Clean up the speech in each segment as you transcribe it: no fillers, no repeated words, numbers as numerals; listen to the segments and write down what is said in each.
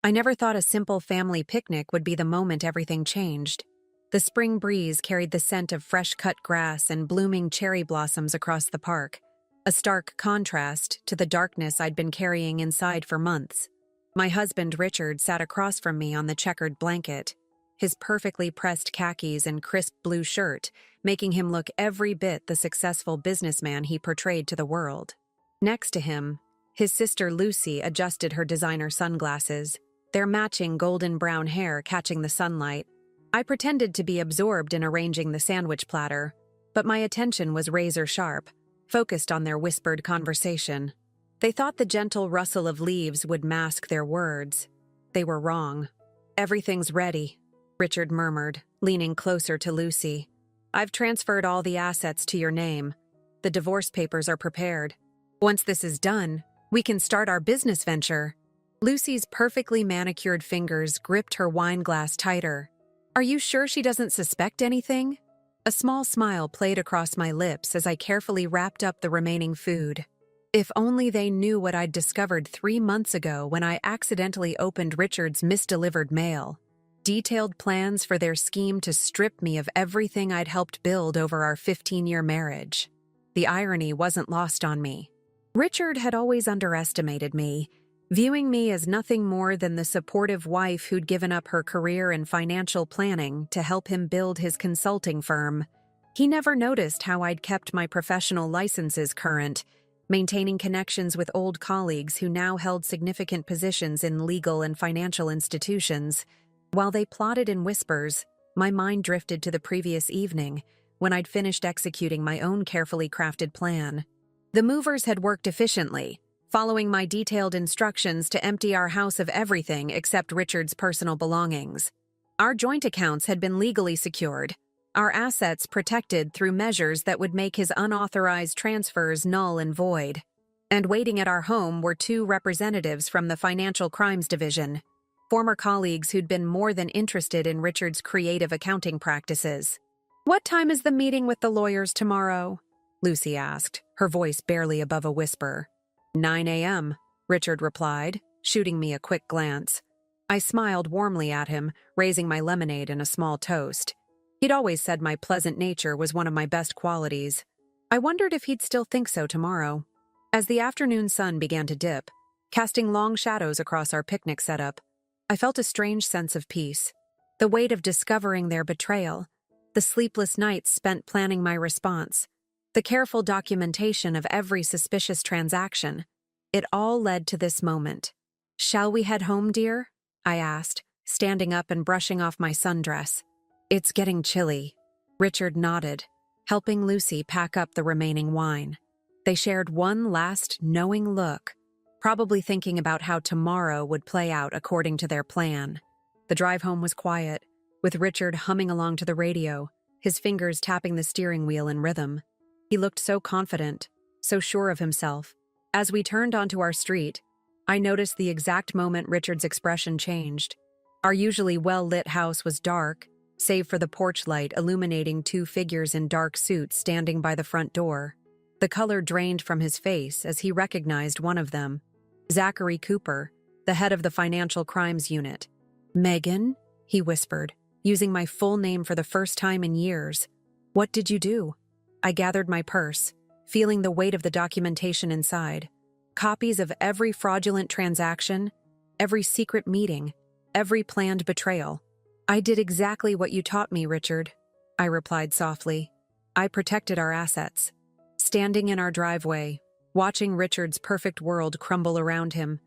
I never thought a simple family picnic would be the moment everything changed. The spring breeze carried the scent of fresh-cut grass and blooming cherry blossoms across the park, a stark contrast to the darkness I'd been carrying inside for months. My husband, Richard, sat across from me on the checkered blanket, his perfectly pressed khakis and crisp blue shirt making him look every bit the successful businessman he portrayed to the world. Next to him, his sister Lucy adjusted her designer sunglasses, their matching golden brown hair catching the sunlight. I pretended to be absorbed in arranging the sandwich platter, but my attention was razor-sharp, focused on their whispered conversation. They thought the gentle rustle of leaves would mask their words. They were wrong. "Everything's ready," Richard murmured, leaning closer to Lucy. "I've transferred all the assets to your name. The divorce papers are prepared. Once this is done, we can start our business venture." Lucy's perfectly manicured fingers gripped her wine glass tighter. "Are you sure she doesn't suspect anything?" A small smile played across my lips as I carefully wrapped up the remaining food. If only they knew what I'd discovered 3 months ago when I accidentally opened Richard's misdelivered mail. Detailed plans for their scheme to strip me of everything I'd helped build over our 15-year marriage. The irony wasn't lost on me. Richard had always underestimated me, viewing me as nothing more than the supportive wife who'd given up her career in financial planning to help him build his consulting firm. He never noticed how I'd kept my professional licenses current, maintaining connections with old colleagues who now held significant positions in legal and financial institutions. While they plotted in whispers, my mind drifted to the previous evening, when I'd finished executing my own carefully crafted plan. The movers had worked efficiently, following my detailed instructions to empty our house of everything except Richard's personal belongings. Our joint accounts had been legally secured, our assets protected through measures that would make his unauthorized transfers null and void. And waiting at our home were 2 representatives from the Financial Crimes Division, former colleagues who'd been more than interested in Richard's creative accounting practices. "What time is the meeting with the lawyers tomorrow?" Lucy asked, her voice barely above a whisper. 9 a.m., Richard replied, shooting me a quick glance. I smiled warmly at him, raising my lemonade and a small toast. He'd always said my pleasant nature was one of my best qualities. I wondered if he'd still think so tomorrow. As the afternoon sun began to dip, casting long shadows across our picnic setup, I felt a strange sense of peace. The weight of discovering their betrayal, the sleepless nights spent planning my response, the careful documentation of every suspicious transaction. It all led to this moment. "Shall we head home, dear?" I asked, standing up and brushing off my sundress. "It's getting chilly." Richard nodded, helping Lucy pack up the remaining wine. They shared one last knowing look, probably thinking about how tomorrow would play out according to their plan. The drive home was quiet, with Richard humming along to the radio, his fingers tapping the steering wheel in rhythm. He looked so confident, so sure of himself. As we turned onto our street, I noticed the exact moment Richard's expression changed. Our usually well-lit house was dark, save for the porch light illuminating 2 figures in dark suits standing by the front door. The color drained from his face as he recognized one of them. Zachary Cooper, the head of the Financial Crimes Unit. "Megan," he whispered, using my full name for the first time in years. "What did you do?" I gathered my purse, feeling the weight of the documentation inside. Copies of every fraudulent transaction, every secret meeting, every planned betrayal. "I did exactly what you taught me, Richard," I replied softly. I protected our assets. Standing in our driveway, watching Richard's perfect world crumble around him,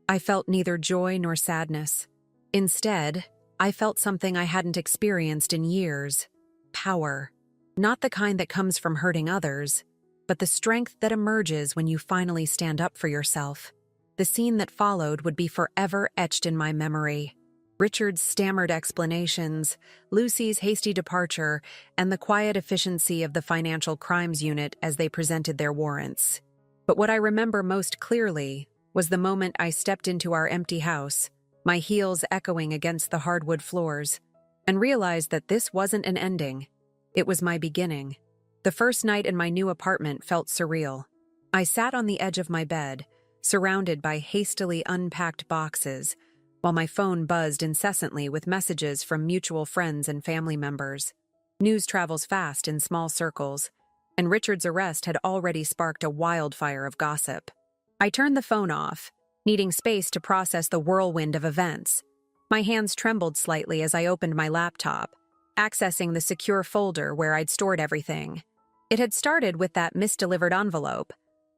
I felt neither joy nor sadness. Instead, I felt something I hadn't experienced in years: power. Not the kind that comes from hurting others, but the strength that emerges when you finally stand up for yourself. The scene that followed would be forever etched in my memory. Richard's stammered explanations, Lucy's hasty departure, and the quiet efficiency of the Financial Crimes Unit as they presented their warrants. But what I remember most clearly was the moment I stepped into our empty house, my heels echoing against the hardwood floors, and realized that this wasn't an ending. It was my beginning. The first night in my new apartment felt surreal. I sat on the edge of my bed, surrounded by hastily unpacked boxes, while my phone buzzed incessantly with messages from mutual friends and family members. News travels fast in small circles, and Richard's arrest had already sparked a wildfire of gossip. I turned the phone off, needing space to process the whirlwind of events. My hands trembled slightly as I opened my laptop, accessing the secure folder where I'd stored everything. It had started with that misdelivered envelope,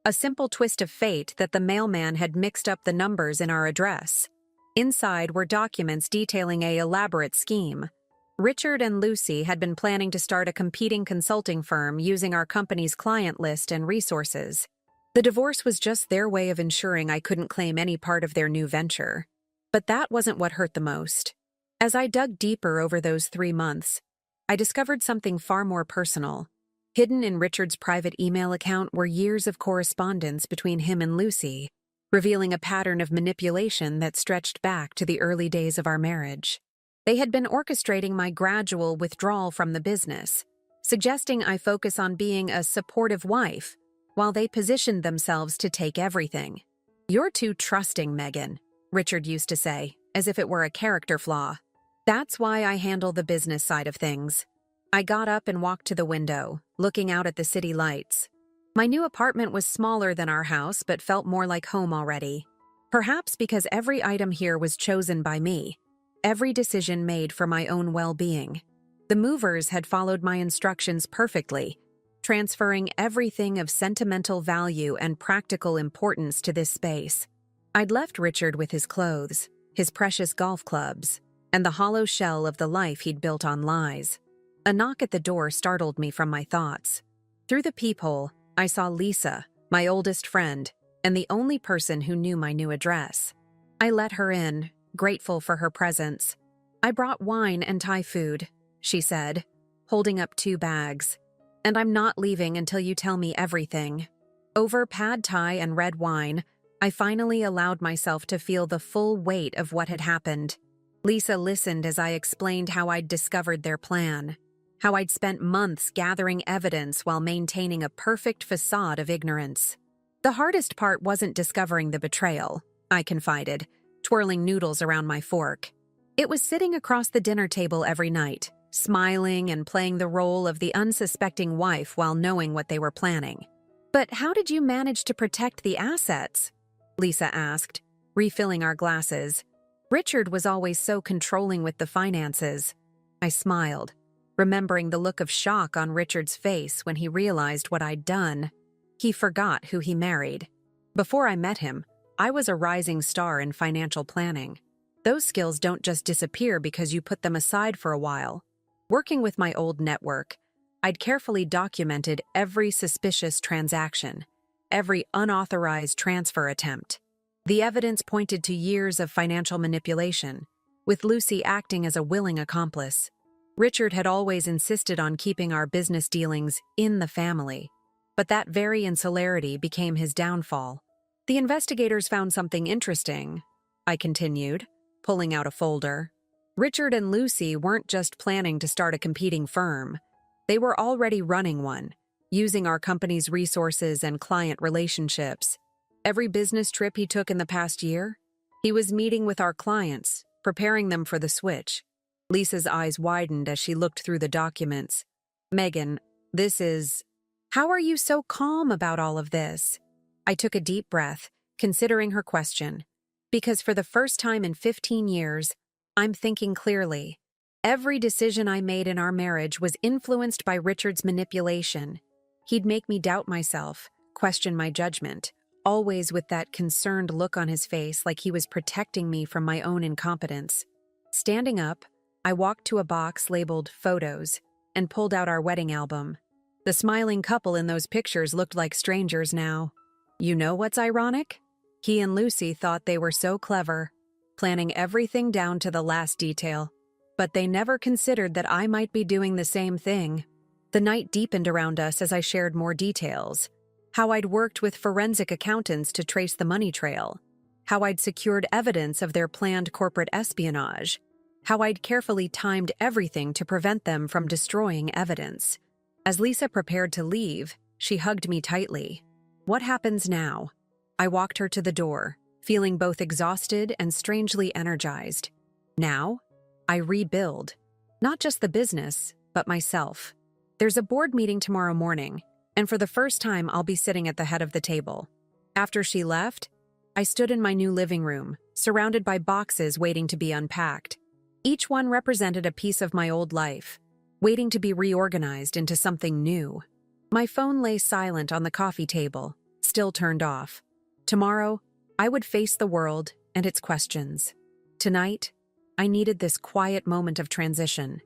a simple twist of fate that the mailman had mixed up the numbers in our address. Inside were documents detailing an elaborate scheme. Richard and Lucy had been planning to start a competing consulting firm using our company's client list and resources. The divorce was just their way of ensuring I couldn't claim any part of their new venture. But that wasn't what hurt the most. As I dug deeper over those 3 months, I discovered something far more personal. Hidden in Richard's private email account were years of correspondence between him and Lucy, revealing a pattern of manipulation that stretched back to the early days of our marriage. They had been orchestrating my gradual withdrawal from the business, suggesting I focus on being a supportive wife, while they positioned themselves to take everything. "You're too trusting, Megan," Richard used to say, as if it were a character flaw. "That's why I handle the business side of things." I got up and walked to the window, looking out at the city lights. My new apartment was smaller than our house but felt more like home already. Perhaps because every item here was chosen by me, every decision made for my own well-being. The movers had followed my instructions perfectly, transferring everything of sentimental value and practical importance to this space. I'd left Richard with his clothes, his precious golf clubs, and the hollow shell of the life he'd built on lies. A knock at the door startled me from my thoughts. Through the peephole, I saw Lisa, my oldest friend, and the only person who knew my new address. I let her in, grateful for her presence. "I brought wine and Thai food," she said, holding up 2 bags. "And I'm not leaving until you tell me everything." Over pad Thai and red wine, I finally allowed myself to feel the full weight of what had happened. Lisa listened as I explained how I'd discovered their plan, how I'd spent months gathering evidence while maintaining a perfect facade of ignorance. "The hardest part wasn't discovering the betrayal," I confided, twirling noodles around my fork. "It was sitting across the dinner table every night, smiling and playing the role of the unsuspecting wife while knowing what they were planning." "But how did you manage to protect the assets?" Lisa asked, refilling our glasses. "Richard was always so controlling with the finances." I smiled, remembering the look of shock on Richard's face when he realized what I'd done. He forgot who he married. Before I met him, I was a rising star in financial planning. Those skills don't just disappear because you put them aside for a while. Working with my old network, I'd carefully documented every suspicious transaction, every unauthorized transfer attempt. The evidence pointed to years of financial manipulation, with Lucy acting as a willing accomplice. Richard had always insisted on keeping our business dealings in the family, but that very insularity became his downfall. "The investigators found something interesting," I continued, pulling out a folder. "Richard and Lucy weren't just planning to start a competing firm. They were already running one, using our company's resources and client relationships. Every business trip he took in the past year, he was meeting with our clients, preparing them for the switch." Lisa's eyes widened as she looked through the documents. "Megan, this is... How are you so calm about all of this?" I took a deep breath, considering her question. Because for the first time in 15 years, I'm thinking clearly. Every decision I made in our marriage was influenced by Richard's manipulation. He'd make me doubt myself, question my judgment, always with that concerned look on his face like he was protecting me from my own incompetence. Standing up, I walked to a box labeled Photos and pulled out our wedding album. The smiling couple in those pictures looked like strangers now. You know what's ironic? He and Lucy thought they were so clever, planning everything down to the last detail. But they never considered that I might be doing the same thing. The night deepened around us as I shared more details. How I'd worked with forensic accountants to trace the money trail. How I'd secured evidence of their planned corporate espionage. How I'd carefully timed everything to prevent them from destroying evidence. As Lisa prepared to leave, she hugged me tightly. "What happens now?" I walked her to the door, feeling both exhausted and strangely energized. Now, I rebuild. Not just the business, but myself. There's a board meeting tomorrow morning, and for the first time I'll be sitting at the head of the table. After she left, I stood in my new living room, surrounded by boxes waiting to be unpacked. Each one represented a piece of my old life, waiting to be reorganized into something new. My phone lay silent on the coffee table, still turned off. Tomorrow, I would face the world and its questions. Tonight, I needed this quiet moment of transition.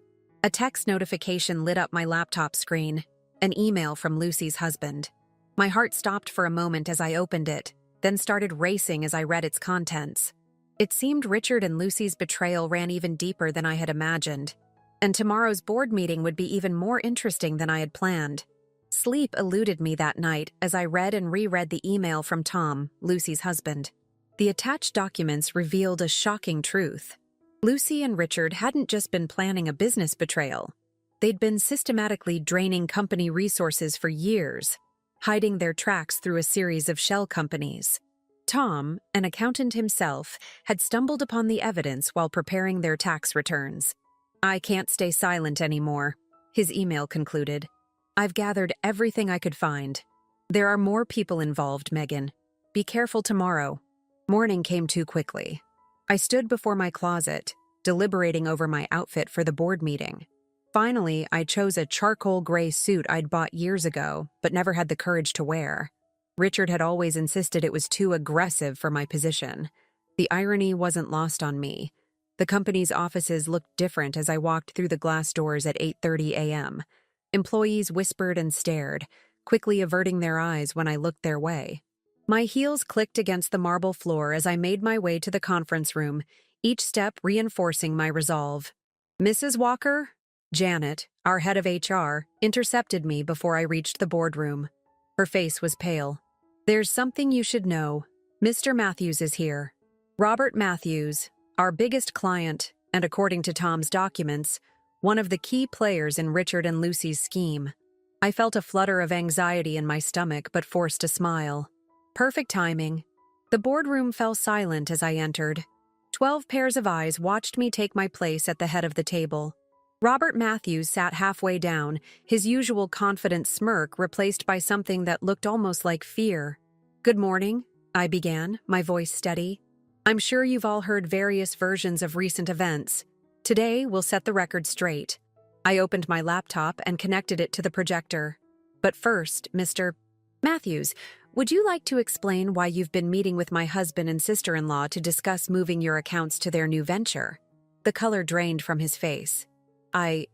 A text notification lit up my laptop screen, an email from Lucy's husband. My heart stopped for a moment as I opened it, then started racing as I read its contents. It seemed Richard and Lucy's betrayal ran even deeper than I had imagined, and tomorrow's board meeting would be even more interesting than I had planned. Sleep eluded me that night as I read and reread the email from Tom, Lucy's husband. The attached documents revealed a shocking truth. Lucy and Richard hadn't just been planning a business betrayal. They'd been systematically draining company resources for years, hiding their tracks through a series of shell companies. Tom, an accountant himself, had stumbled upon the evidence while preparing their tax returns. "I can't stay silent anymore," his email concluded. "I've gathered everything I could find. There are more people involved, Megan. Be careful tomorrow." Morning came too quickly. I stood before my closet, deliberating over my outfit for the board meeting. Finally, I chose a charcoal gray suit I'd bought years ago, but never had the courage to wear. Richard had always insisted it was too aggressive for my position. The irony wasn't lost on me. The company's offices looked different as I walked through the glass doors at 8:30 a.m. Employees whispered and stared, quickly averting their eyes when I looked their way. My heels clicked against the marble floor as I made my way to the conference room, each step reinforcing my resolve. "Mrs. Walker?" Janet, our head of HR, intercepted me before I reached the boardroom. Her face was pale. "There's something you should know. Mr. Matthews is here." Robert Matthews, our biggest client, and according to Tom's documents, one of the key players in Richard and Lucy's scheme. I felt a flutter of anxiety in my stomach but forced a smile. Perfect timing. The boardroom fell silent as I entered. 12 pairs of eyes watched me take my place at the head of the table. Robert Matthews sat halfway down, his usual confident smirk replaced by something that looked almost like fear. "Good morning," I began, my voice steady. "I'm sure you've all heard various versions of recent events. Today, we'll set the record straight." I opened my laptop and connected it to the projector. "But first, Mr. Matthews, would you like to explain why you've been meeting with my husband and sister-in-law to discuss moving your accounts to their new venture?" The color drained from his face. I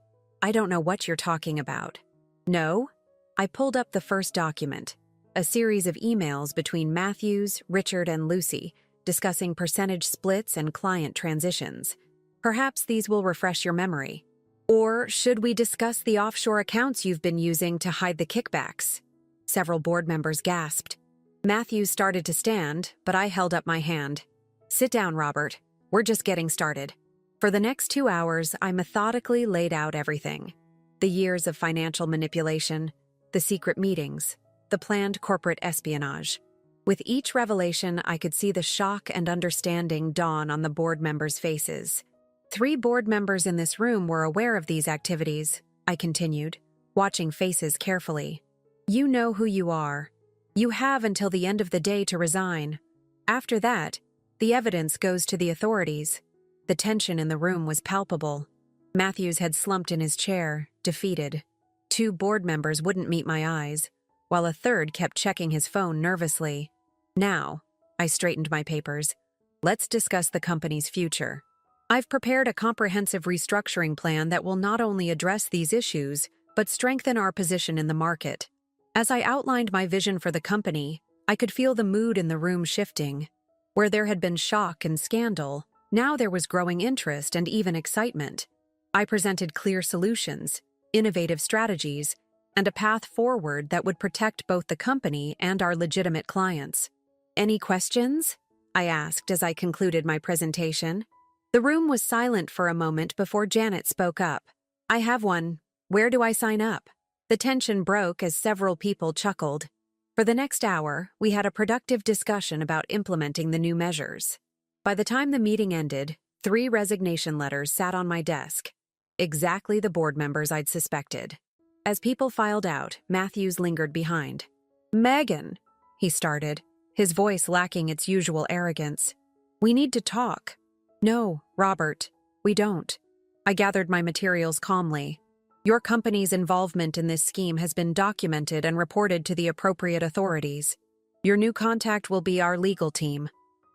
don't know what you're talking about." "No?" I pulled up the first document, a series of emails between Matthews, Richard, and Lucy, discussing percentage splits and client transitions. Perhaps these will refresh your memory. "Or should we discuss the offshore accounts you've been using to hide the kickbacks?" Several board members gasped. Matthews started to stand, but I held up my hand. "Sit down, Robert. We're just getting started." For the next 2 hours, I methodically laid out everything. The years of financial manipulation, the secret meetings, the planned corporate espionage. With each revelation, I could see the shock and understanding dawn on the board members' faces. 3 board members in this room were aware of these activities, I continued, watching faces carefully. "You know who you are. You have until the end of the day to resign. After that, the evidence goes to the authorities." The tension in the room was palpable. Matthews had slumped in his chair, defeated. 2 board members wouldn't meet my eyes, while a third kept checking his phone nervously. "Now," I straightened my papers, "let's discuss the company's future. I've prepared a comprehensive restructuring plan that will not only address these issues, but strengthen our position in the market." As I outlined my vision for the company, I could feel the mood in the room shifting. Where there had been shock and scandal, now there was growing interest and even excitement. I presented clear solutions, innovative strategies, and a path forward that would protect both the company and our legitimate clients. "Any questions?" I asked as I concluded my presentation. The room was silent for a moment before Janet spoke up. "I have one. Where do I sign up?" The tension broke as several people chuckled. For the next hour, we had a productive discussion about implementing the new measures. By the time the meeting ended, 3 resignation letters sat on my desk, exactly the board members I'd suspected. As people filed out, Matthews lingered behind. "Megan," he started, his voice lacking its usual arrogance. "We need to talk." "No, Robert, we don't." I gathered my materials calmly. "Your company's involvement in this scheme has been documented and reported to the appropriate authorities. Your new contact will be our legal team."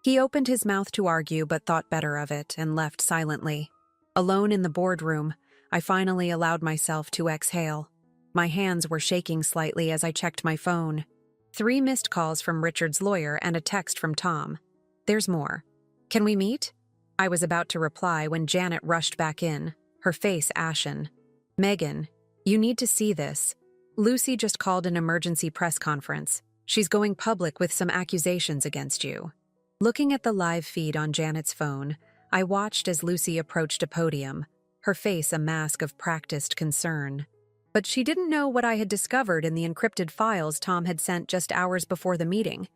He opened his mouth to argue but thought better of it and left silently. Alone in the boardroom, I finally allowed myself to exhale. My hands were shaking slightly as I checked my phone. 3 missed calls from Richard's lawyer and a text from Tom. "There's more. Can we meet?" I was about to reply when Janet rushed back in, her face ashen. "Megan, you need to see this. Lucy just called an emergency press conference. She's going public with some accusations against you." Looking at the live feed on Janet's phone, I watched as Lucy approached a podium, her face a mask of practiced concern. But she didn't know what I had discovered in the encrypted files Tom had sent just hours before the meeting.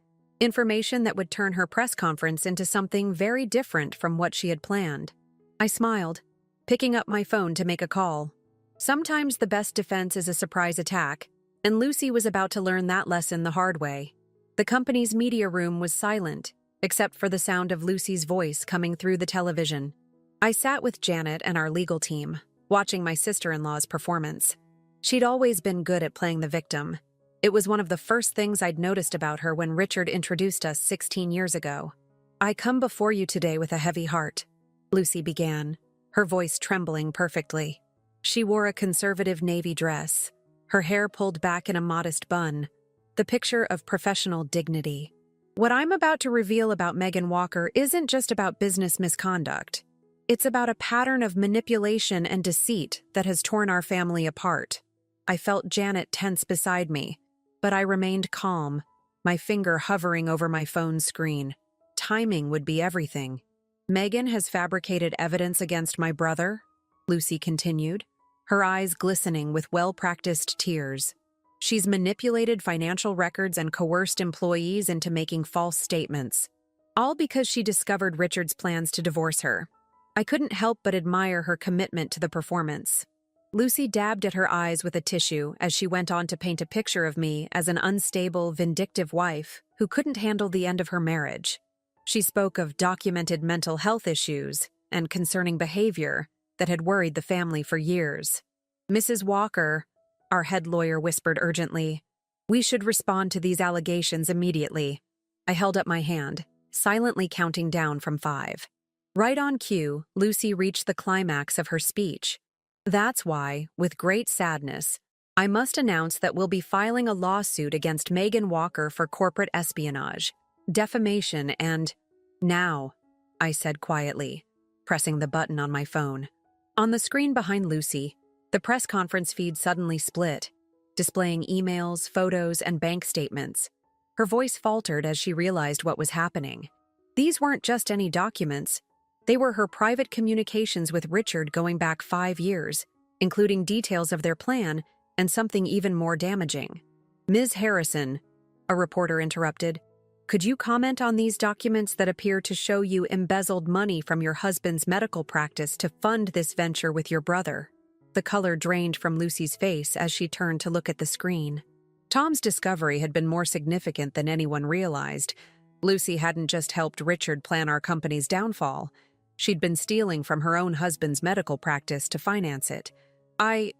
Information that would turn her press conference into something very different from what she had planned. I smiled, picking up my phone to make a call. Sometimes the best defense is a surprise attack, and Lucy was about to learn that lesson the hard way. The company's media room was silent, except for the sound of Lucy's voice coming through the television. I sat with Janet and our legal team, watching my sister-in-law's performance. She'd always been good at playing the victim. It was one of the first things I'd noticed about her when Richard introduced us 16 years ago. "I come before you today with a heavy heart," Lucy began, her voice trembling perfectly. She wore a conservative navy dress, her hair pulled back in a modest bun, the picture of professional dignity. "What I'm about to reveal about Megan Walker isn't just about business misconduct. It's about a pattern of manipulation and deceit that has torn our family apart." I felt Janet tense beside me, but I remained calm, my finger hovering over my phone screen. Timing would be everything. "Megan has fabricated evidence against my brother," Lucy continued, her eyes glistening with well-practiced tears. "She's manipulated financial records and coerced employees into making false statements, all because she discovered Richard's plans to divorce her." I couldn't help but admire her commitment to the performance. Lucy dabbed at her eyes with a tissue as she went on to paint a picture of me as an unstable, vindictive wife who couldn't handle the end of her marriage. She spoke of documented mental health issues and concerning behavior that had worried the family for years. "Mrs. Walker," our head lawyer whispered urgently, "we should respond to these allegations immediately." I held up my hand, silently counting down from 5. Right on cue, Lucy reached the climax of her speech. "That's why, with great sadness, I must announce that we'll be filing a lawsuit against Megan Walker for corporate espionage, defamation, and—" "Now," I said quietly, pressing the button on my phone. On the screen behind Lucy, the press conference feed suddenly split, displaying emails, photos, and bank statements. Her voice faltered as she realized what was happening. These weren't just any documents. They were her private communications with Richard going back 5 years, including details of their plan and something even more damaging. "Ms. Harrison," a reporter interrupted, "could you comment on these documents that appear to show you embezzled money from your husband's medical practice to fund this venture with your brother?" The color drained from Lucy's face as she turned to look at the screen. Tom's discovery had been more significant than anyone realized. Lucy hadn't just helped Richard plan our company's downfall. She'd been stealing from her own husband's medical practice to finance it. I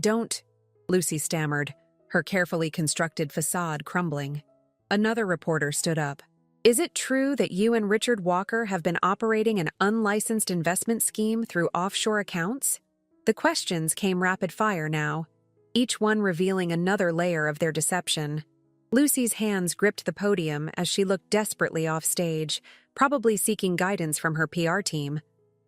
don't," Lucy stammered, her carefully constructed facade crumbling. Another reporter stood up. "Is it true that you and Richard Walker have been operating an unlicensed investment scheme through offshore accounts?" The questions came rapid fire now, each one revealing another layer of their deception. Lucy's hands gripped the podium as she looked desperately off stage, probably seeking guidance from her PR team.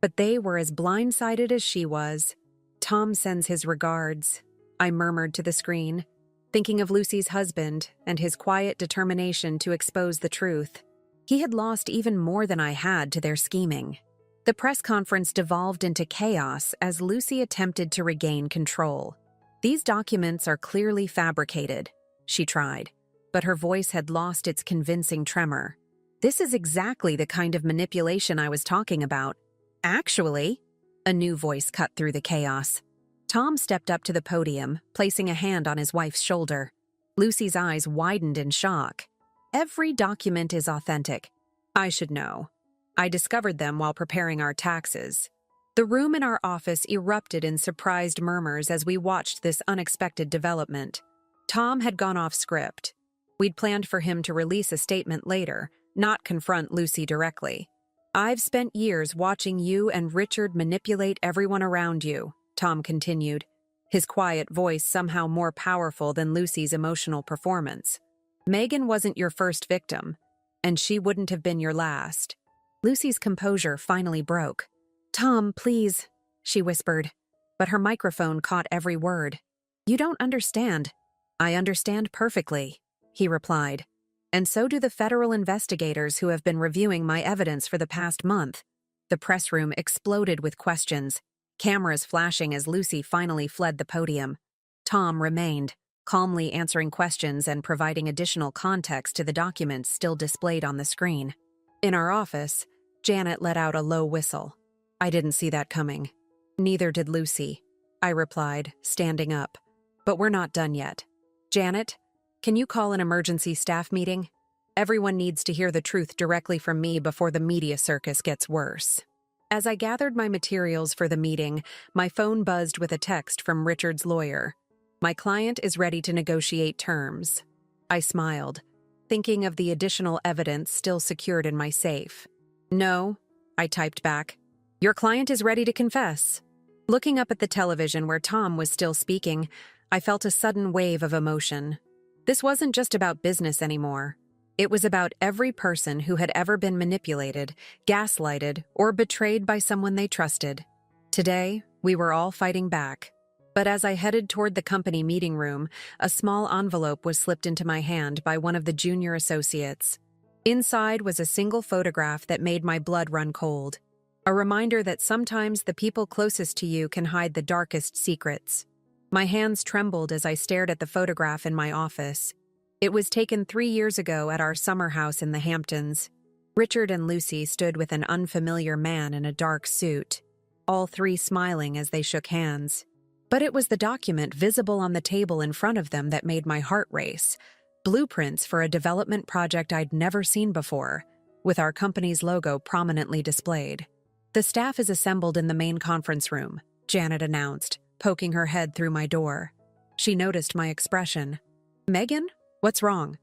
But they were as blindsided as she was. "Tom sends his regards," I murmured to the screen, thinking of Lucy's husband and his quiet determination to expose the truth. He had lost even more than I had to their scheming. The press conference devolved into chaos as Lucy attempted to regain control. "These documents are clearly fabricated," she tried. but her voice had lost its convincing tremor. "This is exactly the kind of manipulation I was talking about. Actually," a new voice cut through the chaos. Tom stepped up to the podium, placing a hand on his wife's shoulder. Lucy's eyes widened in shock. "Every document is authentic. I should know. I discovered them while preparing our taxes." The room in our office erupted in surprised murmurs as we watched this unexpected development. Tom had gone off script. We'd planned for him to release a statement later, not confront Lucy directly. "I've spent years watching you and Richard manipulate everyone around you," Tom continued, his quiet voice somehow more powerful than Lucy's emotional performance. "Megan wasn't your first victim, and she wouldn't have been your last." Lucy's composure finally broke. "Tom, please," she whispered, but her microphone caught every word. "You don't understand." "I understand perfectly," he replied. "And so do the federal investigators who have been reviewing my evidence for the past month." The press room exploded with questions, cameras flashing as Lucy finally fled the podium. Tom remained, calmly answering questions and providing additional context to the documents still displayed on the screen. In our office, Janet let out a low whistle. "I didn't see that coming." "Neither did Lucy," I replied, standing up. "But we're not done yet. Janet, can you call an emergency staff meeting? Everyone needs to hear the truth directly from me before the media circus gets worse." As I gathered my materials for the meeting, my phone buzzed with a text from Richard's lawyer. "My client is ready to negotiate terms." I smiled, thinking of the additional evidence still secured in my safe. "No," I typed back. "Your client is ready to confess." Looking up at the television where Tom was still speaking, I felt a sudden wave of emotion. This wasn't just about business anymore. It was about every person who had ever been manipulated, gaslighted, or betrayed by someone they trusted. Today, we were all fighting back. But as I headed toward the company meeting room, a small envelope was slipped into my hand by one of the junior associates. Inside was a single photograph that made my blood run cold. A reminder that sometimes the people closest to you can hide the darkest secrets. My hands trembled as I stared at the photograph in my office. It was taken 3 years ago at our summer house in the Hamptons. Richard and Lucy stood with an unfamiliar man in a dark suit, all three smiling as they shook hands. But it was the document visible on the table in front of them that made my heart race. Blueprints for a development project I'd never seen before, with our company's logo prominently displayed. "The staff is assembled in the main conference room," Janet announced, poking her head through my door. She noticed my expression. "Megan, what's wrong?"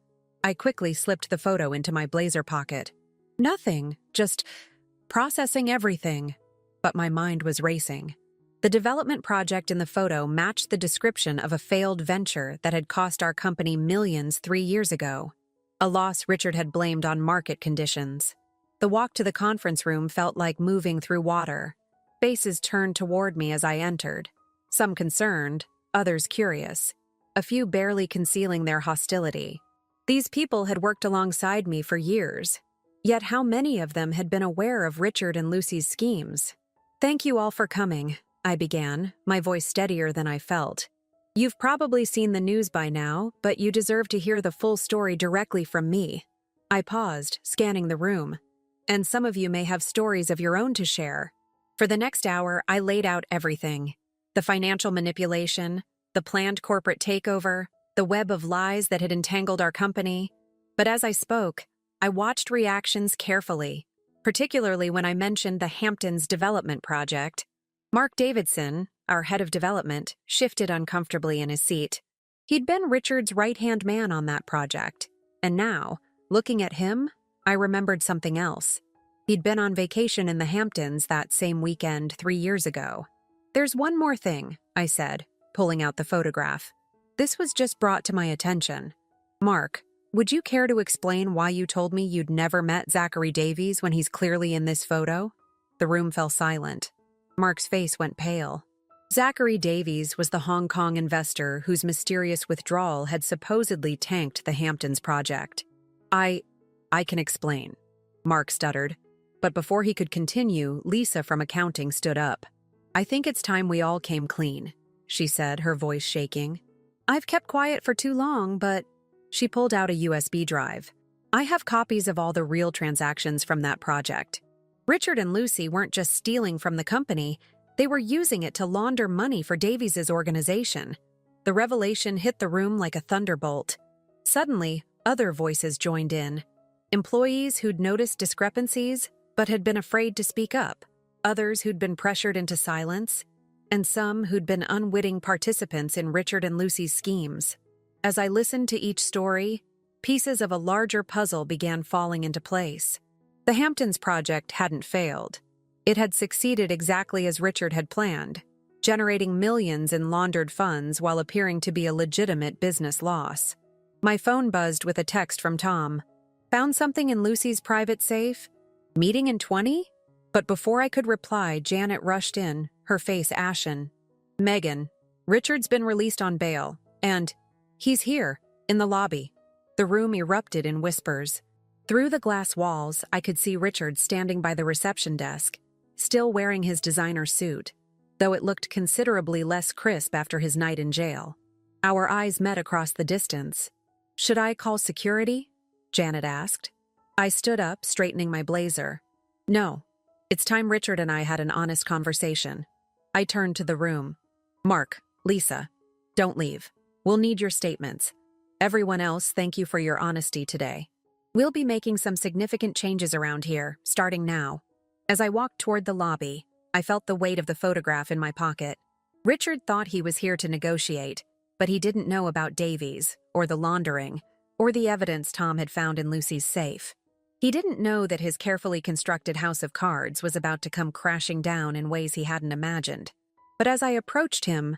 I quickly slipped the photo into my blazer pocket. "Nothing, just processing everything." But my mind was racing. The development project in the photo matched the description of a failed venture that had cost our company millions 3 years ago. A loss Richard had blamed on market conditions. The walk to the conference room felt like moving through water. Faces turned toward me as I entered. Some concerned, others curious. A few barely concealing their hostility. These people had worked alongside me for years. Yet how many of them had been aware of Richard and Lucy's schemes? "Thank you all for coming," I began, my voice steadier than I felt. "You've probably seen the news by now, but you deserve to hear the full story directly from me." I paused, scanning the room. "And some of you may have stories of your own to share." For the next hour, I laid out everything. The financial manipulation, the planned corporate takeover, the web of lies that had entangled our company. But as I spoke, I watched reactions carefully, particularly when I mentioned the Hamptons development project. Mark Davidson, our head of development, shifted uncomfortably in his seat. He'd been Richard's right-hand man on that project, and now, looking at him, I remembered something else. He'd been on vacation in the Hamptons that same weekend 3 years ago. "There's one more thing," I said, pulling out the photograph. "This was just brought to my attention. Mark, would you care to explain why you told me you'd never met Zachary Davies when he's clearly in this photo?" The room fell silent. Mark's face went pale. Zachary Davies was the Hong Kong investor whose mysterious withdrawal had supposedly tanked the Hamptons project. I can explain," Mark stuttered. But before he could continue, Lisa from accounting stood up. "I think it's time we all came clean," she said, her voice shaking. "I've kept quiet for too long, but..." She pulled out a USB drive. I have copies of all the real transactions from that project. Richard and Lucy weren't just stealing from the company, they were using it to launder money for Davies' organization. The revelation hit the room like a thunderbolt. Suddenly, other voices joined in. Employees who'd noticed discrepancies but had been afraid to speak up, others who'd been pressured into silence, and some who'd been unwitting participants in Richard and Lucy's schemes. As I listened to each story, pieces of a larger puzzle began falling into place. The Hamptons project hadn't failed. It had succeeded exactly as Richard had planned, generating millions in laundered funds while appearing to be a legitimate business loss. My phone buzzed with a text from Tom. Found something in Lucy's private safe? Meeting in 20? But before I could reply, Janet rushed in, her face ashen. Megan, Richard's been released on bail, and he's here, in the lobby. The room erupted in whispers. Through the glass walls, I could see Richard standing by the reception desk, still wearing his designer suit, though it looked considerably less crisp after his night in jail. Our eyes met across the distance. Should I call security? Janet asked. I stood up, straightening my blazer. No. It's time Richard and I had an honest conversation. I turned to the room. Mark, Lisa, don't leave. We'll need your statements. Everyone else, thank you for your honesty today. We'll be making some significant changes around here, starting now. As I walked toward the lobby, I felt the weight of the photograph in my pocket. Richard thought he was here to negotiate, but he didn't know about Davies, or the laundering, or the evidence Tom had found in Lucy's safe. He didn't know that his carefully constructed house of cards was about to come crashing down in ways he hadn't imagined. But as I approached him,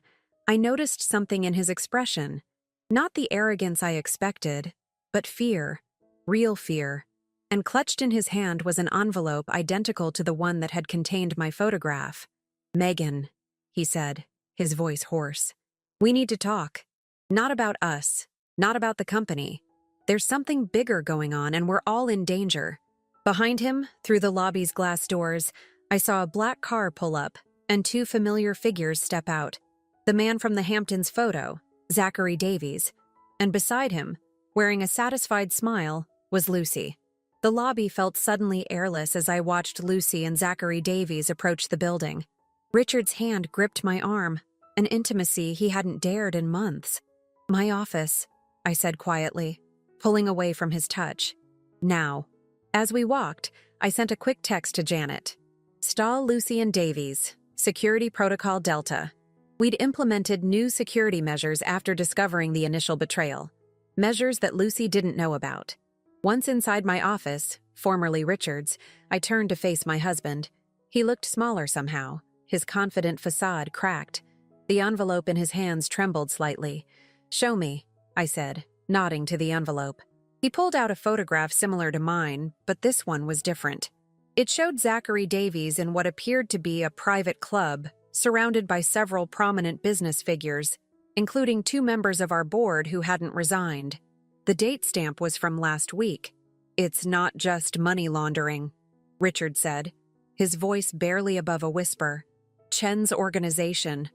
I noticed something in his expression. Not the arrogance I expected, but fear, real fear. And clutched in his hand was an envelope identical to the one that had contained my photograph. Megan, he said, his voice hoarse. We need to talk. Not about us, not about the company. There's something bigger going on and we're all in danger. Behind him, through the lobby's glass doors, I saw a black car pull up and two familiar figures step out. The man from the Hamptons photo, Zachary Davies, and beside him, wearing a satisfied smile, was Lucy. The lobby felt suddenly airless as I watched Lucy and Zachary Davies approach the building. Richard's hand gripped my arm, an intimacy he hadn't dared in months. My office, I said quietly, pulling away from his touch. Now. As we walked, I sent a quick text to Janet. Stall Lucy and Davies, Security Protocol Delta. We'd implemented new security measures after discovering the initial betrayal. Measures that Lucy didn't know about. Once inside my office, formerly Richard's, I turned to face my husband. He looked smaller somehow, his confident facade cracked. The envelope in his hands trembled slightly. Show me, I said, nodding to the envelope. He pulled out a photograph similar to mine, but this one was different. It showed Zachary Davies in what appeared to be a private club, surrounded by several prominent business figures, including two members of our board who hadn't resigned. The date stamp was from last week. It's not just money laundering, Richard said, his voice barely above a whisper. Chen's organization.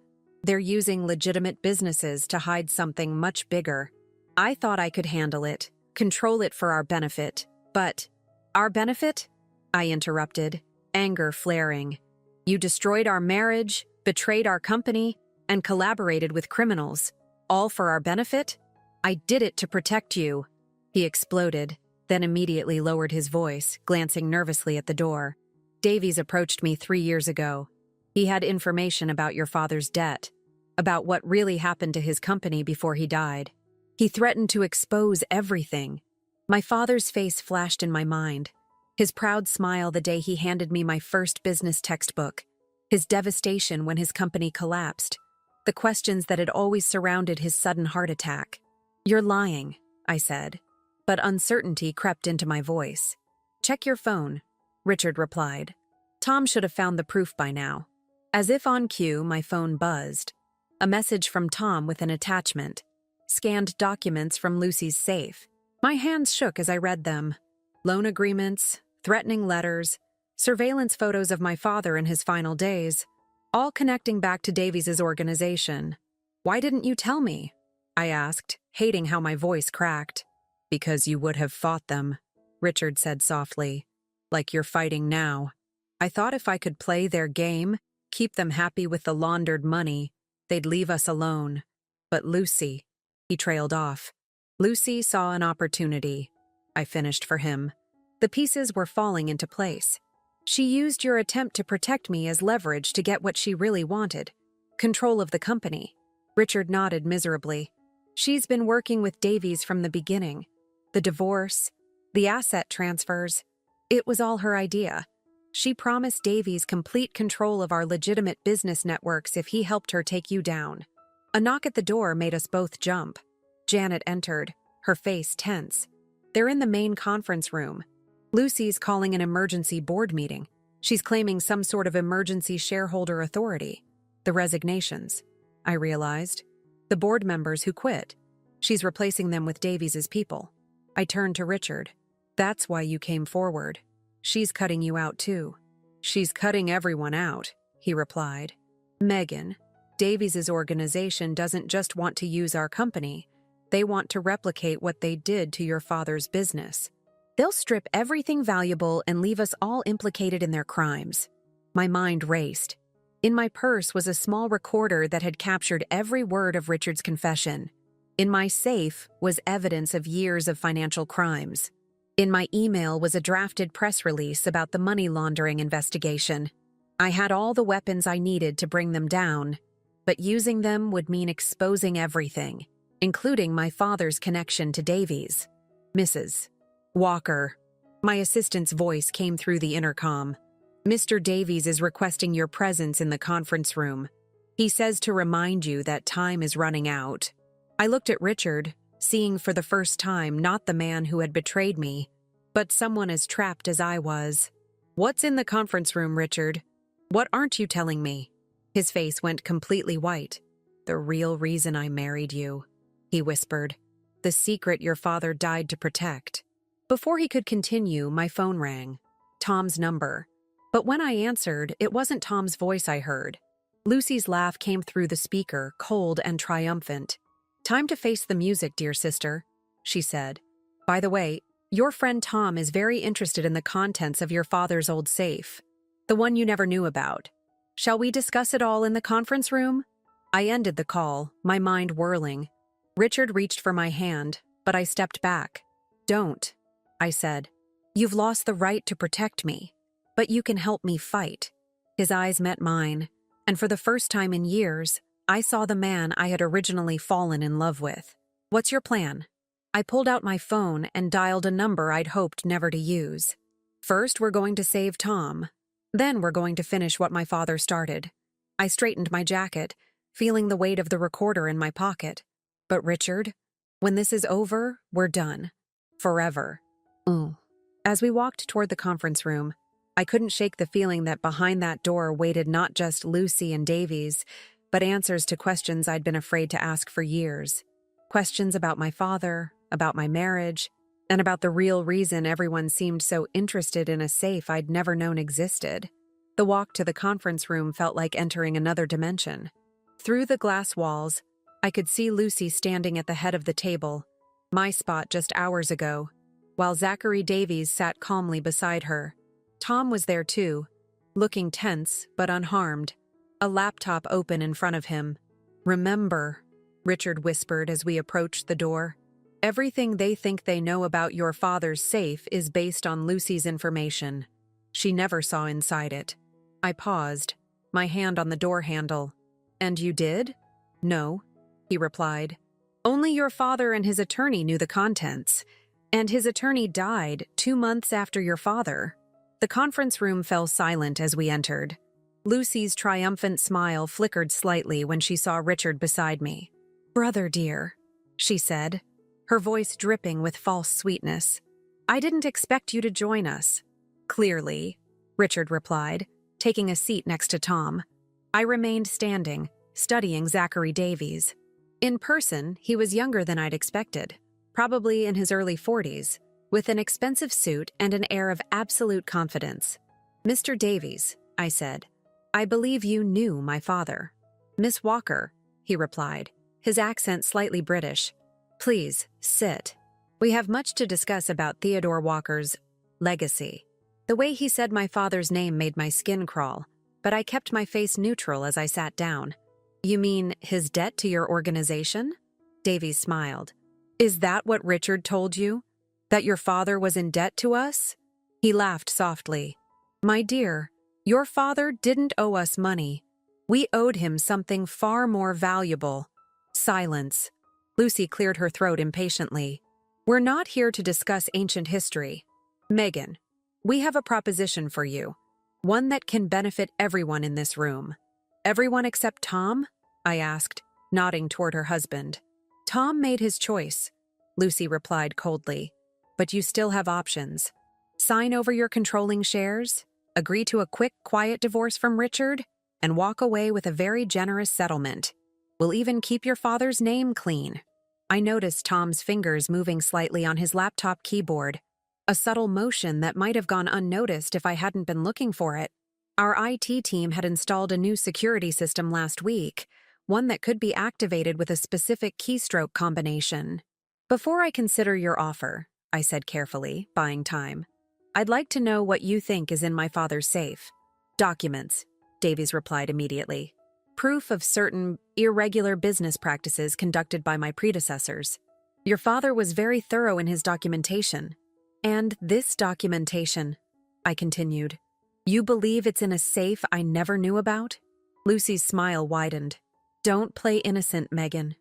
They're using legitimate businesses to hide something much bigger. I thought I could handle it, control it for our benefit, but… Our benefit? I interrupted, anger flaring. You destroyed our marriage, betrayed our company, and collaborated with criminals, all for our benefit? I did it to protect you. He exploded, then immediately lowered his voice, glancing nervously at the door. Davies approached me 3 years ago. He had information about your father's debt, about what really happened to his company before he died. He threatened to expose everything. My father's face flashed in my mind. His proud smile the day he handed me my first business textbook. His devastation when his company collapsed. The questions that had always surrounded his sudden heart attack. You're lying, I said, but uncertainty crept into my voice. Check your phone, Richard replied. Tom should have found the proof by now. As if on cue, my phone buzzed. A message from Tom with an attachment. Scanned documents from Lucy's safe. My hands shook as I read them. Loan agreements, threatening letters, surveillance photos of my father in his final days, all connecting back to Davies' organization. Why didn't you tell me? I asked, hating how my voice cracked. Because you would have fought them, Richard said softly. Like you're fighting now. I thought if I could play their game, keep them happy with the laundered money, they'd leave us alone. But Lucy, he trailed off. Lucy saw an opportunity. I finished for him. The pieces were falling into place. She used your attempt to protect me as leverage to get what she really wanted. Control of the company. Richard nodded miserably. She's been working with Davies from the beginning. The divorce, the asset transfers. It was all her idea. She promised Davies complete control of our legitimate business networks if he helped her take you down. A knock at the door made us both jump. Janet entered, her face tense. They're in the main conference room. Lucy's calling an emergency board meeting. She's claiming some sort of emergency shareholder authority. The resignations, I realized. The board members who quit. She's replacing them with Davies's people. I turned to Richard. That's why you came forward. She's cutting you out too. She's cutting everyone out, he replied. Megan, Davies's organization doesn't just want to use our company. They want to replicate what they did to your father's business. They'll strip everything valuable and leave us all implicated in their crimes. My mind raced. In my purse was a small recorder that had captured every word of Richard's confession. In my safe was evidence of years of financial crimes. In my email was a drafted press release about the money laundering investigation. I had all the weapons I needed to bring them down, but using them would mean exposing everything, including my father's connection to Davies. Mrs. Walker. My assistant's voice came through the intercom. Mr. Davies is requesting your presence in the conference room. He says to remind you that time is running out. I looked at Richard, seeing for the first time not the man who had betrayed me, but someone as trapped as I was. What's in the conference room, Richard? What aren't you telling me? His face went completely white. The real reason I married you, he whispered. The secret your father died to protect. Before he could continue, my phone rang. Tom's number. But when I answered, it wasn't Tom's voice I heard. Lucy's laugh came through the speaker, cold and triumphant. Time to face the music, dear sister, she said. By the way, your friend Tom is very interested in the contents of your father's old safe, the one you never knew about. Shall we discuss it all in the conference room? I ended the call, my mind whirling. Richard reached for my hand, but I stepped back. Don't, I said. You've lost the right to protect me, but you can help me fight. His eyes met mine, and for the first time in years, I saw the man I had originally fallen in love with. What's your plan? I pulled out my phone and dialed a number I'd hoped never to use. First, we're going to save Tom. Then we're going to finish what my father started. I straightened my jacket, feeling the weight of the recorder in my pocket. But Richard, when this is over, we're done. Forever. As we walked toward the conference room, I couldn't shake the feeling that behind that door waited not just Lucy and Davies, but answers to questions I'd been afraid to ask for years. Questions about my father, about my marriage, and about the real reason everyone seemed so interested in a safe I'd never known existed. The walk to the conference room felt like entering another dimension. Through the glass walls, I could see Lucy standing at the head of the table, my spot just hours ago, while Zachary Davies sat calmly beside her. Tom was there too, looking tense but unharmed, a laptop open in front of him. Remember, Richard whispered as we approached the door, everything they think they know about your father's safe is based on Lucy's information. She never saw inside it. I paused, my hand on the door handle. And you did? No, he replied. Only your father and his attorney knew the contents, and his attorney died 2 months after your father. The conference room fell silent as we entered. Lucy's triumphant smile flickered slightly when she saw Richard beside me. Brother dear, she said, her voice dripping with false sweetness. I didn't expect you to join us. Clearly, Richard replied, taking a seat next to Tom. I remained standing, studying Zachary Davies. In person, he was younger than I'd expected, probably in his early 40s, with an expensive suit and an air of absolute confidence. Mr. Davies, I said, I believe you knew my father. Miss Walker, he replied, his accent slightly British. Please, sit. We have much to discuss about Theodore Walker's legacy. The way he said my father's name made my skin crawl, but I kept my face neutral as I sat down. You mean his debt to your organization? Davies smiled. Is that what Richard told you? That your father was in debt to us? He laughed softly. My dear, your father didn't owe us money. We owed him something far more valuable. Silence. Lucy cleared her throat impatiently. We're not here to discuss ancient history. Megan, we have a proposition for you. One that can benefit everyone in this room. Everyone except Tom? I asked, nodding toward her husband. Tom made his choice, Lucy replied coldly. But you still have options. Sign over your controlling shares, agree to a quick, quiet divorce from Richard, and walk away with a very generous settlement. We'll even keep your father's name clean. I noticed Tom's fingers moving slightly on his laptop keyboard, a subtle motion that might have gone unnoticed if I hadn't been looking for it. Our IT team had installed a new security system last week, one that could be activated with a specific keystroke combination. Before I consider your offer, I said carefully, buying time, I'd like to know what you think is in my father's safe. Documents, Davies replied immediately. Proof of certain irregular business practices conducted by my predecessors. Your father was very thorough in his documentation. And this documentation, I continued. You believe it's in a safe I never knew about? Lucy's smile widened. Don't play innocent, Megan.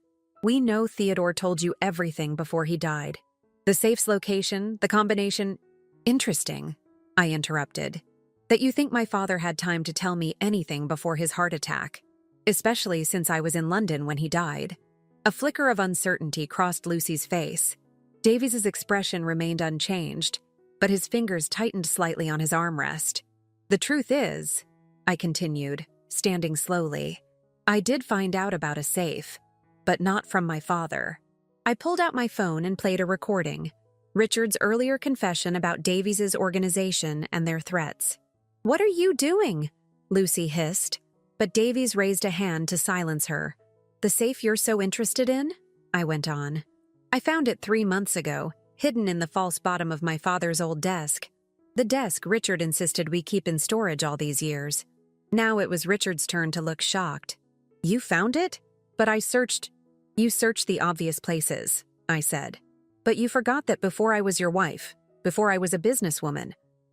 We know Theodore told you everything before he died. The safe's location, the combination… Interesting, I interrupted. That you think my father had time to tell me anything before his heart attack, especially since I was in London when he died. A flicker of uncertainty crossed Lucy's face. Davies's expression remained unchanged, but his fingers tightened slightly on his armrest. The truth is, I continued, standing slowly, I did find out about a safe, but not from my father. I pulled out my phone and played a recording, Richard's earlier confession about Davies's organization and their threats. What are you doing? Lucy hissed, but Davies raised a hand to silence her. The safe you're so interested in? I went on. I found it 3 months ago, hidden in the false bottom of my father's old desk. The desk Richard insisted we keep in storage all these years. Now it was Richard's turn to look shocked. You found it? But I searched. You searched the obvious places, I said. But you forgot that before I was your wife, before I was a businesswoman,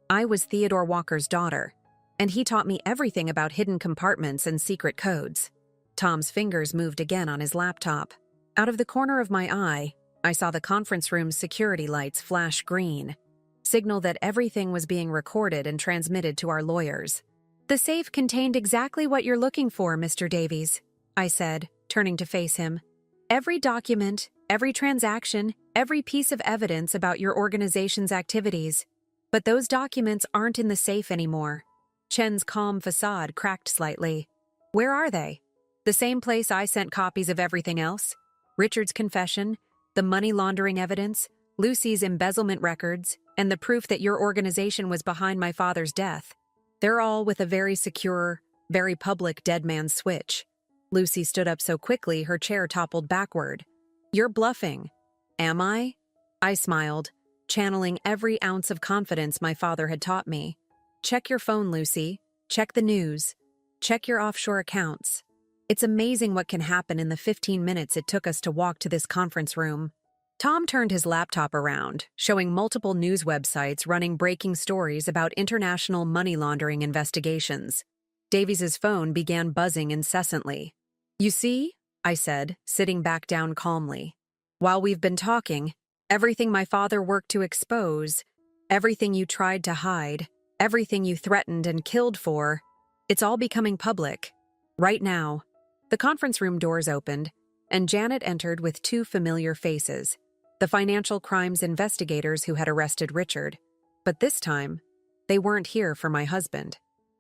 I was Theodore Walker's daughter, and he taught me everything about hidden compartments and secret codes. Tom's fingers moved again on his laptop. Out of the corner of my eye, I saw the conference room's security lights flash green, signal that everything was being recorded and transmitted to our lawyers. The safe contained exactly what you're looking for, Mr. Davies, I said, turning to face him. Every document, every transaction, every piece of evidence about your organization's activities. But those documents aren't in the safe anymore. Chen's calm facade cracked slightly. Where are they? The same place I sent copies of everything else. Richard's confession, the money laundering evidence, Lucy's embezzlement records, and the proof that your organization was behind my father's death. They're all with a very secure, very public dead man's switch. Lucy stood up so quickly her chair toppled backward. You're bluffing. Am I? I smiled, channeling every ounce of confidence my father had taught me. Check your phone, Lucy. Check the news. Check your offshore accounts. It's amazing what can happen in the 15 minutes it took us to walk to this conference room. Tom turned his laptop around, showing multiple news websites running breaking stories about international money laundering investigations. Davies's phone began buzzing incessantly. You see, I said, sitting back down calmly. While we've been talking, everything my father worked to expose, everything you tried to hide, everything you threatened and killed for, it's all becoming public. Right now. The conference room doors opened, and Janet entered with 2 familiar faces, the financial crimes investigators who had arrested Richard. But this time, they weren't here for my husband.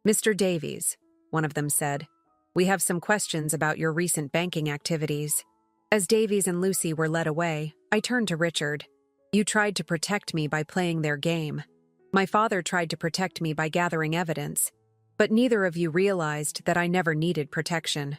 Mr. Davies, one of them said, we have some questions about your recent banking activities. As Davies and Lucy were led away, I turned to Richard. You tried to protect me by playing their game. My father tried to protect me by gathering evidence. But neither of you realized that I never needed protection.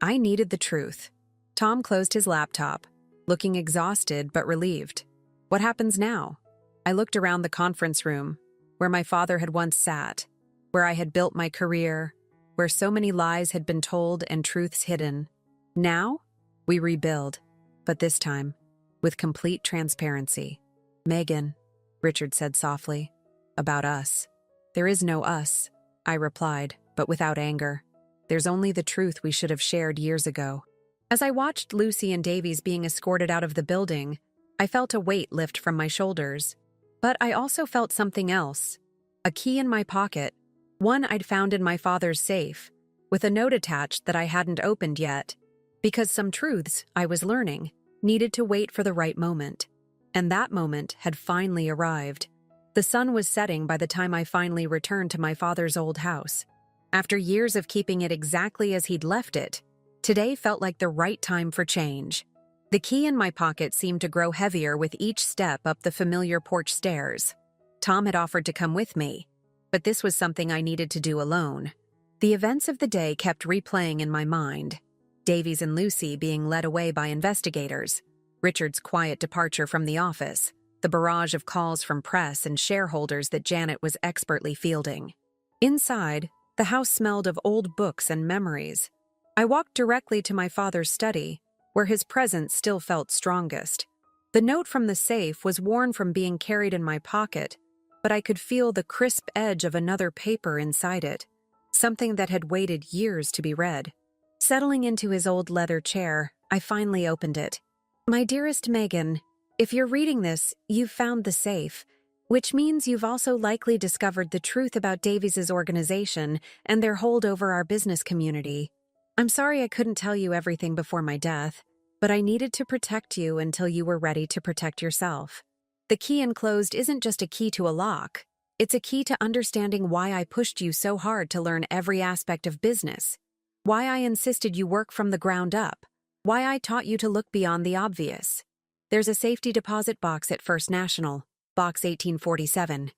I needed the truth. Tom closed his laptop, looking exhausted but relieved. What happens now? I looked around the conference room, where my father had once sat, where I had built my career, where so many lies had been told and truths hidden. Now, we rebuild, but this time, with complete transparency. Megan, Richard said softly, about us. There is no us, I replied, but without anger. There's only the truth we should have shared years ago. As I watched Lucy and Davies being escorted out of the building, I felt a weight lift from my shoulders. But I also felt something else. A key in my pocket, one I'd found in my father's safe, with a note attached that I hadn't opened yet, because some truths I was learning needed to wait for the right moment. And that moment had finally arrived. The sun was setting by the time I finally returned to my father's old house. After years of keeping it exactly as he'd left it, today felt like the right time for change. The key in my pocket seemed to grow heavier with each step up the familiar porch stairs. Tom had offered to come with me, but this was something I needed to do alone. The events of the day kept replaying in my mind. Davies and Lucy being led away by investigators, Richard's quiet departure from the office, the barrage of calls from press and shareholders that Janet was expertly fielding. Inside, the house smelled of old books and memories. I walked directly to my father's study, where his presence still felt strongest. The note from the safe was worn from being carried in my pocket, but I could feel the crisp edge of another paper inside it, something that had waited years to be read. Settling into his old leather chair, I finally opened it. My dearest Megan, if you're reading this, you've found the safe, which means you've also likely discovered the truth about Davies' organization and their hold over our business community. I'm sorry I couldn't tell you everything before my death, but I needed to protect you until you were ready to protect yourself. The key enclosed isn't just a key to a lock, it's a key to understanding why I pushed you so hard to learn every aspect of business, why I insisted you work from the ground up, why I taught you to look beyond the obvious. There's a safety deposit box at First National, Box 1847.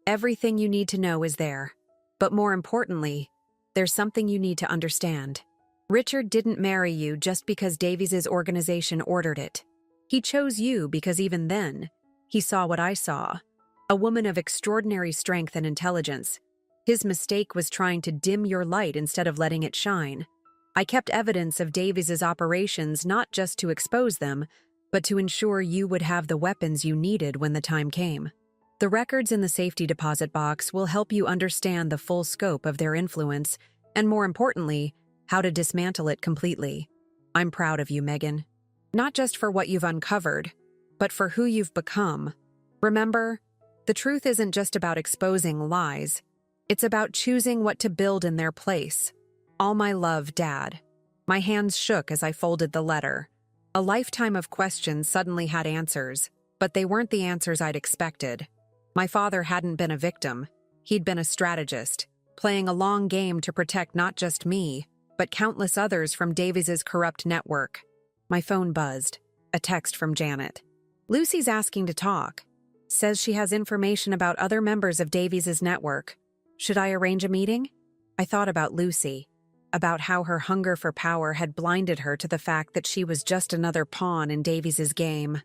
Everything you need to know is there. But more importantly, there's something you need to understand. Richard didn't marry you just because Davies' organization ordered it. He chose you because even then, he saw what I saw, a woman of extraordinary strength and intelligence. His mistake was trying to dim your light instead of letting it shine. I kept evidence of Davies' operations not just to expose them, but to ensure you would have the weapons you needed when the time came. The records in the safety deposit box will help you understand the full scope of their influence, and more importantly, how to dismantle it completely. I'm proud of you, Megan. Not just for what you've uncovered, but for who you've become. Remember, the truth isn't just about exposing lies. It's about choosing what to build in their place. All my love, Dad. My hands shook as I folded the letter. A lifetime of questions suddenly had answers, but they weren't the answers I'd expected. My father hadn't been a victim. He'd been a strategist, playing a long game to protect not just me, but countless others from Davies' corrupt network. My phone buzzed. A text from Janet. Lucy's asking to talk. Says she has information about other members of Davies' network. Should I arrange a meeting? I thought about Lucy, about how her hunger for power had blinded her to the fact that she was just another pawn in Davies' game.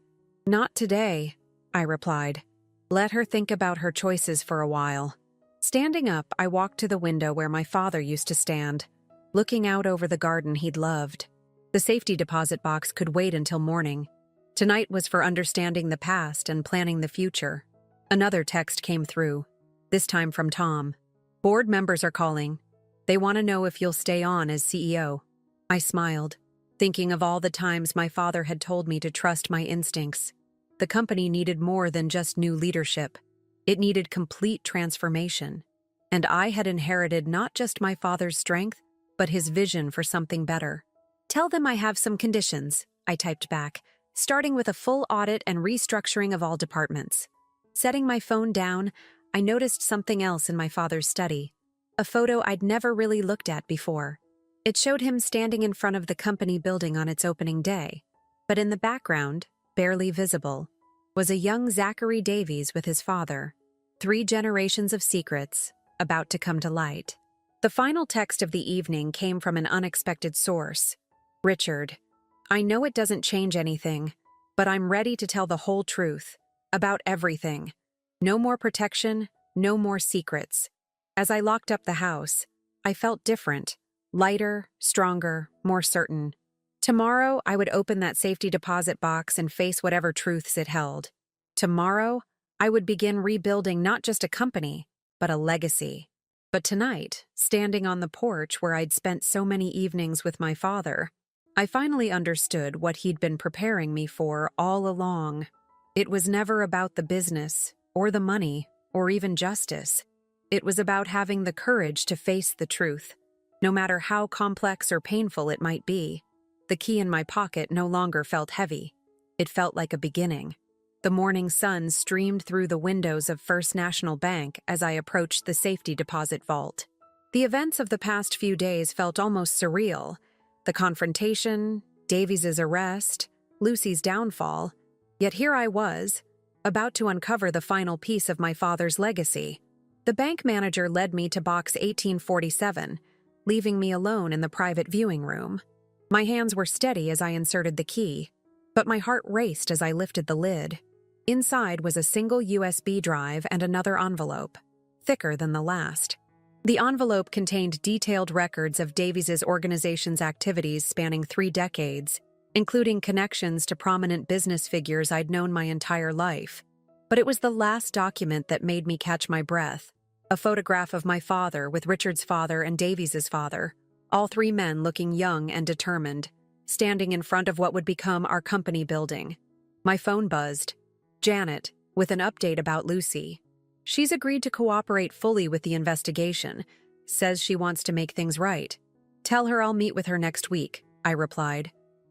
Not today, I replied. Let her think about her choices for a while. Standing up, I walked to the window where my father used to stand, looking out over the garden he'd loved. The safety deposit box could wait until morning. Tonight was for understanding the past and planning the future. Another text came through, this time from Tom. Board members are calling. They want to know if you'll stay on as CEO. I smiled, thinking of all the times my father had told me to trust my instincts. The company needed more than just new leadership. It needed complete transformation. And I had inherited not just my father's strength, but his vision for something better. Tell them I have some conditions, I typed back, starting with a full audit and restructuring of all departments. Setting my phone down, I noticed something else in my father's study. A photo I'd never really looked at before. It showed him standing in front of the company building on its opening day. But in the background, barely visible, was a young Zachary Davies with his father. 3 generations of secrets, about to come to light. The final text of the evening came from an unexpected source. Richard, I know it doesn't change anything, but I'm ready to tell the whole truth about everything. No more protection, no more secrets. As I locked up the house, I felt different, lighter, stronger, more certain. Tomorrow, I would open that safety deposit box and face whatever truths it held. Tomorrow, I would begin rebuilding not just a company, but a legacy. But tonight, standing on the porch where I'd spent so many evenings with my father, I finally understood what he'd been preparing me for all along. It was never about the business, or the money, or even justice. It was about having the courage to face the truth, no matter how complex or painful it might be. The key in my pocket no longer felt heavy. It felt like a beginning. The morning sun streamed through the windows of First National Bank as I approached the safety deposit vault. The events of the past few days felt almost surreal. The confrontation, Davies' arrest, Lucy's downfall. Yet here I was, about to uncover the final piece of my father's legacy. The bank manager led me to box 1847, leaving me alone in the private viewing room. My hands were steady as I inserted the key, but my heart raced as I lifted the lid. Inside was a single USB drive and another envelope, thicker than the last. The envelope contained detailed records of Davies' organization's activities spanning 3 decades, including connections to prominent business figures I'd known my entire life. But it was the last document that made me catch my breath. A photograph of my father with Richard's father and Davies' father, all 3 men looking young and determined, standing in front of what would become our company building. My phone buzzed. Janet, with an update about Lucy. She's agreed to cooperate fully with the investigation, says she wants to make things right. Tell her I'll meet with her next week, I replied.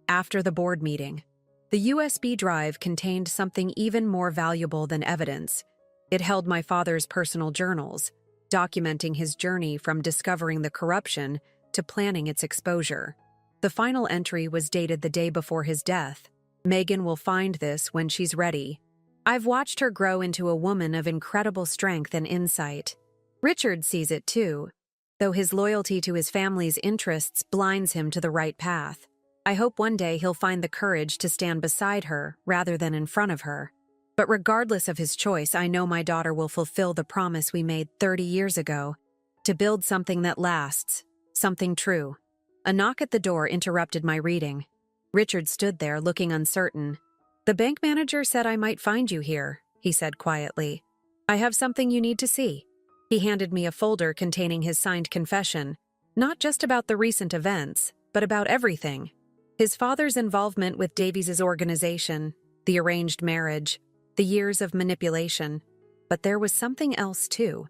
After the board meeting. The USB drive contained something even more valuable than evidence. It held my father's personal journals, documenting his journey from discovering the corruption to planning its exposure. The final entry was dated the day before his death. Megan will find this when she's ready. I've watched her grow into a woman of incredible strength and insight. Richard sees it too, though his loyalty to his family's interests blinds him to the right path. I hope one day he'll find the courage to stand beside her rather than in front of her. But regardless of his choice, I know my daughter will fulfill the promise we made 30 years ago, to build something that lasts, something true. A knock at the door interrupted my reading. Richard stood there looking uncertain. The bank manager said I might find you here, he said quietly. I have something you need to see. He handed me a folder containing his signed confession, not just about the recent events, but about everything. His father's involvement with Davies' organization, the arranged marriage, the years of manipulation. But there was something else too.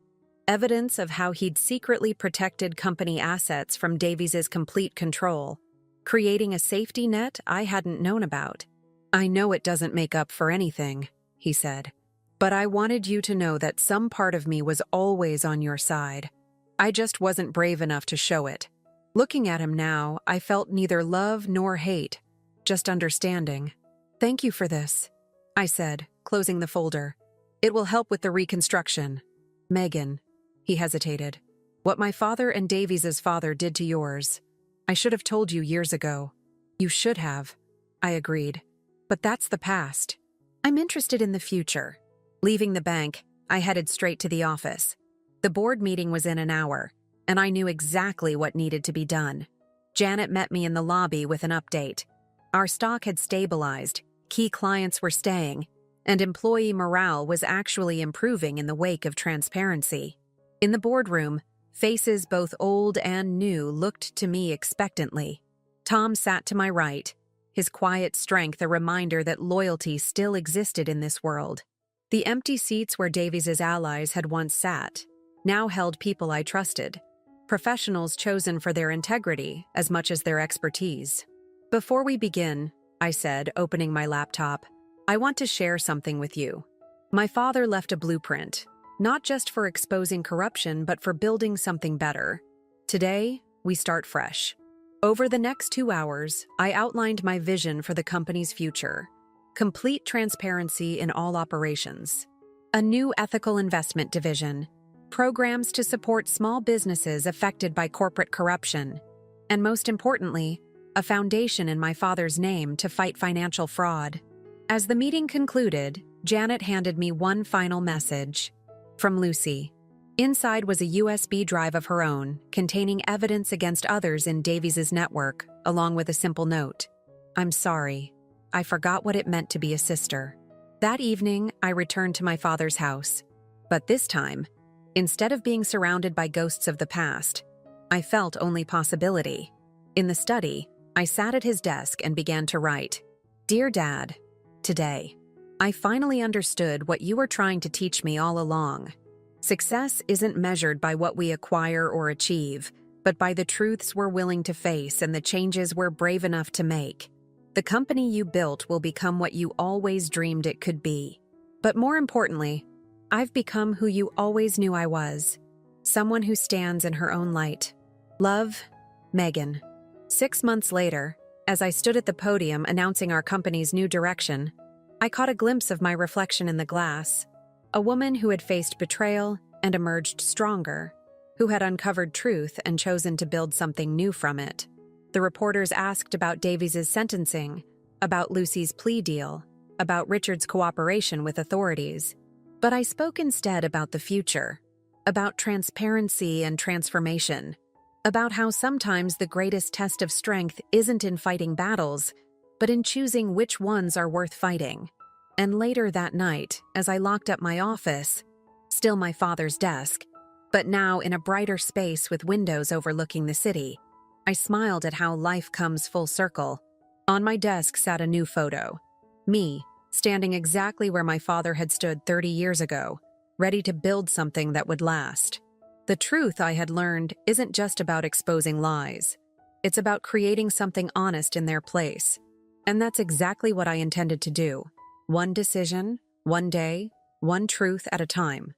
Evidence of how he'd secretly protected company assets from Davies' complete control, creating a safety net I hadn't known about. I know it doesn't make up for anything, he said, but I wanted you to know that some part of me was always on your side. I just wasn't brave enough to show it. Looking at him now, I felt neither love nor hate, just understanding. Thank you for this, I said, closing the folder. It will help with the reconstruction. Megan, he hesitated. What my father and Davies' father did to yours. I should have told you years ago. You should have, I agreed. But that's the past. I'm interested in the future. Leaving the bank, I headed straight to the office. The board meeting was in an hour, and I knew exactly what needed to be done. Janet met me in the lobby with an update. Our stock had stabilized, key clients were staying, and employee morale was actually improving in the wake of transparency. In the boardroom, faces both old and new looked to me expectantly. Tom sat to my right, his quiet strength a reminder that loyalty still existed in this world. The empty seats where Davies' allies had once sat now held people I trusted, professionals chosen for their integrity as much as their expertise. Before we begin, I said, opening my laptop, I want to share something with you. My father left a blueprint, not just for exposing corruption, but for building something better. Today, we start fresh. Over the next 2 hours, I outlined my vision for the company's future. Complete transparency in all operations. A new ethical investment division. Programs to support small businesses affected by corporate corruption. And most importantly, a foundation in my father's name to fight financial fraud. As the meeting concluded, Janet handed me one final message. From Lucy. Inside was a USB drive of her own, containing evidence against others in Davies's network, along with a simple note. I'm sorry. I forgot what it meant to be a sister. That evening, I returned to my father's house. But this time, instead of being surrounded by ghosts of the past, I felt only possibility. In the study, I sat at his desk and began to write. Dear Dad, today, I finally understood what you were trying to teach me all along. Success isn't measured by what we acquire or achieve, but by the truths we're willing to face and the changes we're brave enough to make. The company you built will become what you always dreamed it could be. But more importantly, I've become who you always knew I was. Someone who stands in her own light. Love, Megan. 6 months later, as I stood at the podium announcing our company's new direction, I caught a glimpse of my reflection in the glass. A woman who had faced betrayal and emerged stronger, who had uncovered truth and chosen to build something new from it. The reporters asked about Davies's sentencing, about Lucy's plea deal, about Richard's cooperation with authorities. But I spoke instead about the future, about transparency and transformation, about how sometimes the greatest test of strength isn't in fighting battles, but in choosing which ones are worth fighting. And later that night, as I locked up my office, still my father's desk, but now in a brighter space with windows overlooking the city, I smiled at how life comes full circle. On my desk sat a new photo. Me, standing exactly where my father had stood 30 years ago, ready to build something that would last. The truth I had learned isn't just about exposing lies. It's about creating something honest in their place. And that's exactly what I intended to do. One decision, one day, one truth at a time.